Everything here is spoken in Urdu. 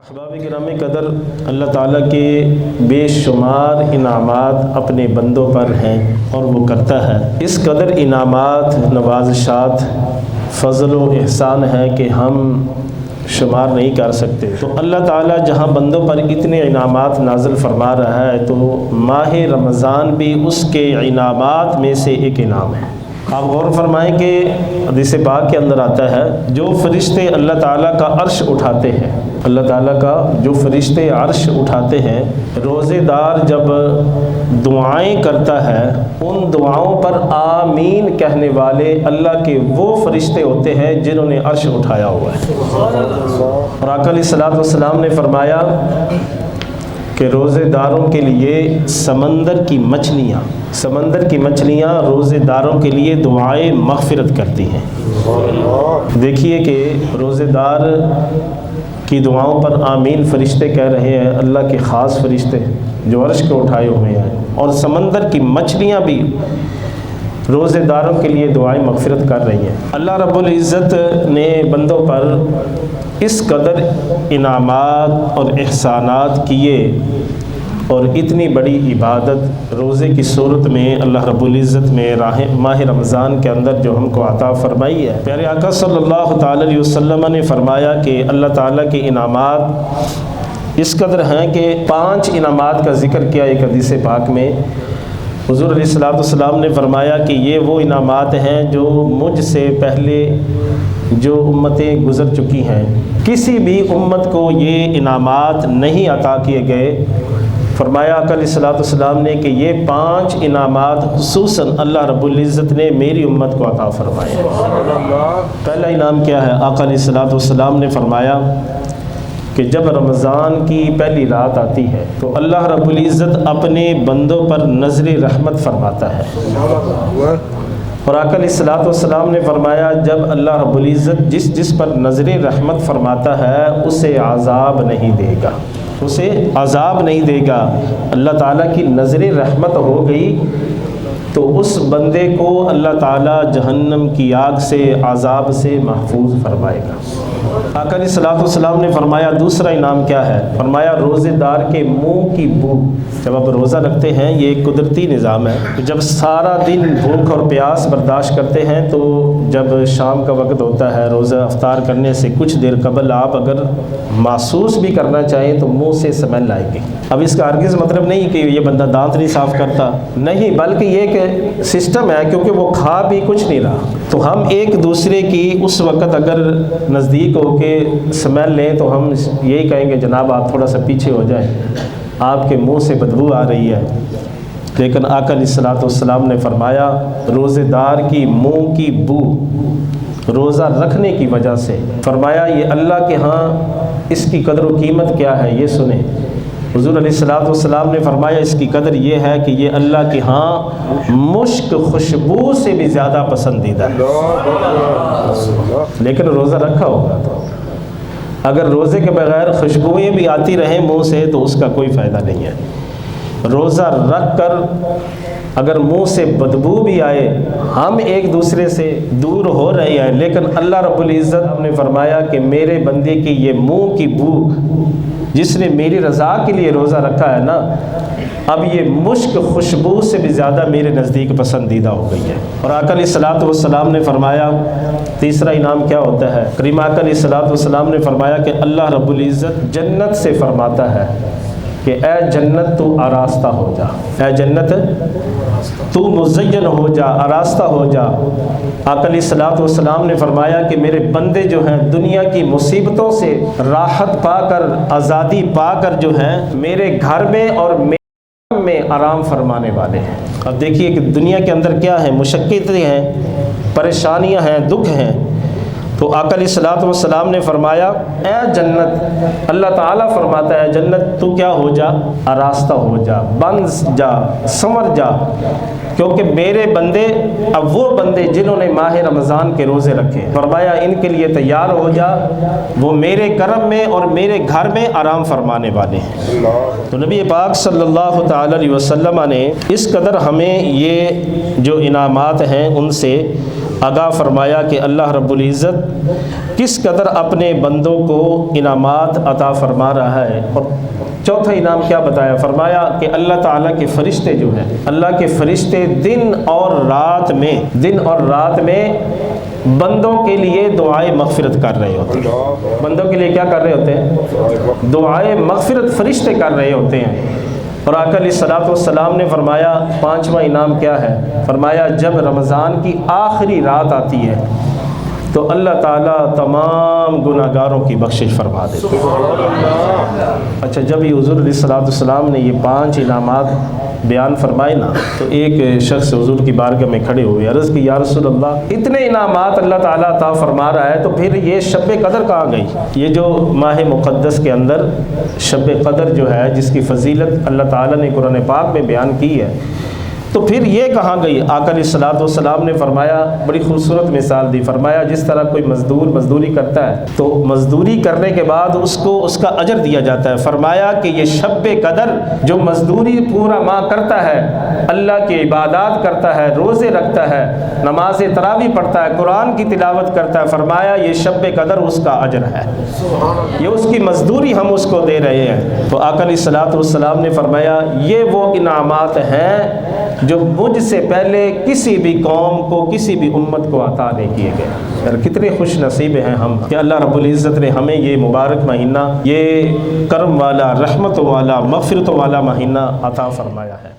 احباب گرامی قدر، اللہ تعالیٰ کے بے شمار انعامات اپنے بندوں پر ہیں اور وہ کرتا ہے۔ اس قدر انعامات، نوازشات، فضل و احسان ہے کہ ہم شمار نہیں کر سکتے۔ تو اللہ تعالیٰ جہاں بندوں پر اتنے انعامات نازل فرما رہا ہے تو ماہ رمضان بھی اس کے انعامات میں سے ایک انعام ہے۔ آپ غور فرمائیں کہ حدیث پاک کے اندر آتا ہے جو فرشتے اللہ تعالیٰ کا عرش اٹھاتے ہیں، اللہ تعالیٰ کا جو فرشتے عرش اٹھاتے ہیں، روزے دار جب دعائیں کرتا ہے ان دعاؤں پر آمین کہنے والے اللہ کے وہ فرشتے ہوتے ہیں جنہوں نے عرش اٹھایا ہوا ہے۔ اور آقا علیہ الصلوۃ والسلام نے فرمایا کہ روزے داروں کے لیے سمندر کی مچھلیاں روزے داروں کے لیے دعائیں مغفرت کرتی ہیں۔ دیکھیے کہ روزے دار کی دعاؤں پر آمین فرشتے کہہ رہے ہیں، اللہ کے خاص فرشتے جو عرش کو اٹھائے ہوئے ہیں، اور سمندر کی مچھلیاں بھی روزے داروں کے لیے دعائیں مغفرت کر رہی ہیں۔ اللہ رب العزت نے بندوں پر اس قدر انعامات اور احسانات کیے اور اتنی بڑی عبادت روزے کی صورت میں اللہ رب العزت میں ماہ رمضان کے اندر جو ہم کو عطا فرمائی ہے۔ پیارے آقا صلی اللہ تعالی علیہ وسلم نے فرمایا کہ اللہ تعالیٰ کے انعامات اس قدر ہیں کہ 5 انعامات کا ذکر کیا ایک حدیث پاک میں۔ حضور علیہ الصلوۃ والسلام نے فرمایا کہ یہ وہ انعامات ہیں جو مجھ سے پہلے جو امتیں گزر چکی ہیں، کسی بھی امت کو یہ انعامات نہیں عطا کیے گئے۔ فرمایا آقا علیہ الصلوۃ والسلام نے کہ یہ 5 انعامات خصوصاً اللہ رب العزت نے میری امت کو عطا فرمائے۔ پہلا انعام کیا ہے؟ آقا علیہ الصلوۃ والسلام نے فرمایا کہ جب رمضان کی پہلی رات آتی ہے تو اللہ رب العزت اپنے بندوں پر نظر رحمت فرماتا ہے۔ اور آقا علیہ الصلوۃ والسلام نے فرمایا جب اللہ رب العزت جس پر نظر رحمت فرماتا ہے اسے عذاب نہیں دے گا، اللہ تعالیٰ کی نظر رحمت ہو گئی تو اس بندے کو اللہ تعالیٰ جہنم کی آگ سے، عذاب سے محفوظ فرمائے گا۔ آقا علیہ الصلوۃ والسلام نے فرمایا دوسرا انعام کیا ہے؟ فرمایا روزے دار کے منہ کی بو، جب آپ روزہ رکھتے ہیں یہ ایک قدرتی نظام ہے، جب سارا دن بھوک اور پیاس برداشت کرتے ہیں تو جب شام کا وقت ہوتا ہے روزہ افطار کرنے سے کچھ دیر قبل آپ اگر محسوس بھی کرنا چاہیں تو منہ سے سمیل آئے گی۔ اب اس کا ہرگز مطلب نہیں کہ یہ بندہ دانت نہیں صاف کرتا، نہیں، بلکہ یہ کہ سسٹم ہے، کیونکہ وہ کھا بھی کچھ نہیں رہا۔ تو ہم ایک دوسرے کی اس وقت اگر نزدیک ہو کے سمیل لیں تو ہم یہی کہیں گے جناب آپ تھوڑا سا پیچھے ہو جائیں، آپ کے منہ سے بدبو آ رہی ہے۔ لیکن آقا علیہ الصلوۃ والسلام نے فرمایا روزے دار کی منہ کی بو روزہ رکھنے کی وجہ سے، فرمایا یہ اللہ کے ہاں اس کی قدر و قیمت کیا ہے یہ سنیں۔ حضور علیہ الصلوۃ والسلام نے فرمایا اس کی قدر یہ ہے کہ یہ اللہ کے ہاں مشک خوشبو سے بھی زیادہ پسندیدہ ہے۔ لیکن روزہ رکھا ہوگا تو اگر روزے کے بغیر خوشبوئیں بھی آتی رہیں منہ سے تو اس کا کوئی فائدہ نہیں ہے۔ روزہ رکھ کر اگر منہ سے بدبو بھی آئے، ہم ایک دوسرے سے دور ہو رہے ہیں، لیکن اللہ رب العزت نے فرمایا کہ میرے بندے کی یہ منہ کی بو جس نے میری رضا کے لیے روزہ رکھا ہے نا، اب یہ مشک خوشبو سے بھی زیادہ میرے نزدیک پسندیدہ ہو گئی ہے۔ اور آقا علیہ الصلوۃ والسلام نے فرمایا تیسرا انعام کیا ہوتا ہے؟ کریم آقا علیہ الصلوۃ والسلام نے فرمایا کہ اللہ رب العزت جنت سے فرماتا ہے کہ اے جنت تو آراستہ ہو جا، اے جنت تو مزین ہو جا، آراستہ ہو جا۔ آقا علیہ الصلوۃ والسلام نے فرمایا کہ میرے بندے جو ہیں دنیا کی مصیبتوں سے راحت پا کر، آزادی پا کر جو ہیں میرے گھر میں اور میں آرام فرمانے والے ہیں۔ اب دیکھیے کہ دنیا کے اندر کیا ہے، مشقتیں ہیں، پریشانیاں ہیں، دکھ ہیں، تو آقا علیہ الصلوۃ والسلام نے فرمایا اے جنت، اللہ تعالیٰ فرماتا ہے جنت تو کیا ہو جا، آراستہ ہو جا، بن جا، سنور جا، کیونکہ میرے بندے، اب وہ بندے جنہوں نے ماہ رمضان کے روزے رکھے، فرمایا ان کے لیے تیار ہو جا، وہ میرے کرم میں اور میرے گھر میں آرام فرمانے والے ہیں۔ تو نبی پاک صلی اللہ تعالی علیہ وسلم نے اس قدر ہمیں یہ جو انعامات ہیں ان سے آگاہ فرمایا کہ اللہ رب العزت کس قدر اپنے بندوں کو انعامات عطا فرما رہا ہے۔ اور چوتھا انعام کیا بتایا؟ فرمایا کہ اللہ تعالیٰ کے فرشتے جو ہیں، اللہ کے فرشتے دن اور رات میں بندوں کے لیے دعائے مغفرت کر رہے ہوتے ہیں۔ بندوں کے لیے کیا کر رہے ہوتے ہیں؟ دعائے مغفرت فرشتے کر رہے ہوتے ہیں۔ اور آقا علیہ الصلوۃ والسلام نے فرمایا پانچواں انعام کیا ہے؟ فرمایا جب رمضان کی آخری رات آتی ہے تو اللہ تعالیٰ تمام گناہ گاروں کی بخشش فرما دیتے ہیں۔ اچھا، جب یہ حضور علیہ الصلوۃ والسلام نے یہ 5 انعامات بیان فرمائے نا، تو ایک شخص حضور کی بارگاہ میں کھڑے ہوئے، عرض کی یا رسول اللہ، اتنے انعامات اللہ تعالیٰ عطا فرما رہا ہے تو پھر یہ شب قدر کہاں گئی؟ یہ جو ماہ مقدس کے اندر شب قدر جو ہے، جس کی فضیلت اللہ تعالیٰ نے قرآن پاک میں بیان کی ہے، تو پھر یہ کہاں گئی؟ آقا علیہ الصلوۃ والسلام نے فرمایا، بڑی خوبصورت مثال دی، فرمایا جس طرح کوئی مزدور مزدوری کرتا ہے تو مزدوری کرنے کے بعد اس کو اس کا اجر دیا جاتا ہے۔ فرمایا کہ یہ شب قدر جو مزدوری پورا ماہ کرتا ہے، اللہ کی عبادات کرتا ہے، روزے رکھتا ہے، نماز تراویح پڑھتا ہے، قرآن کی تلاوت کرتا ہے، فرمایا یہ شب قدر اس کا اجر ہے، یہ اس کی مزدوری ہم اس کو دے رہے ہیں۔ تو آقا علیہ الصلوۃ والسلام نے فرمایا یہ وہ انعامات ہیں جو مجھ سے پہلے کسی بھی قوم کو، کسی بھی امت کو عطا نہیں کیے گئے۔ اور کتنے خوش نصیب ہیں ہم کہ اللہ رب العزت نے ہمیں یہ مبارک مہینہ، یہ کرم والا، رحمت والا، مغفرت والا مہینہ عطا فرمایا ہے۔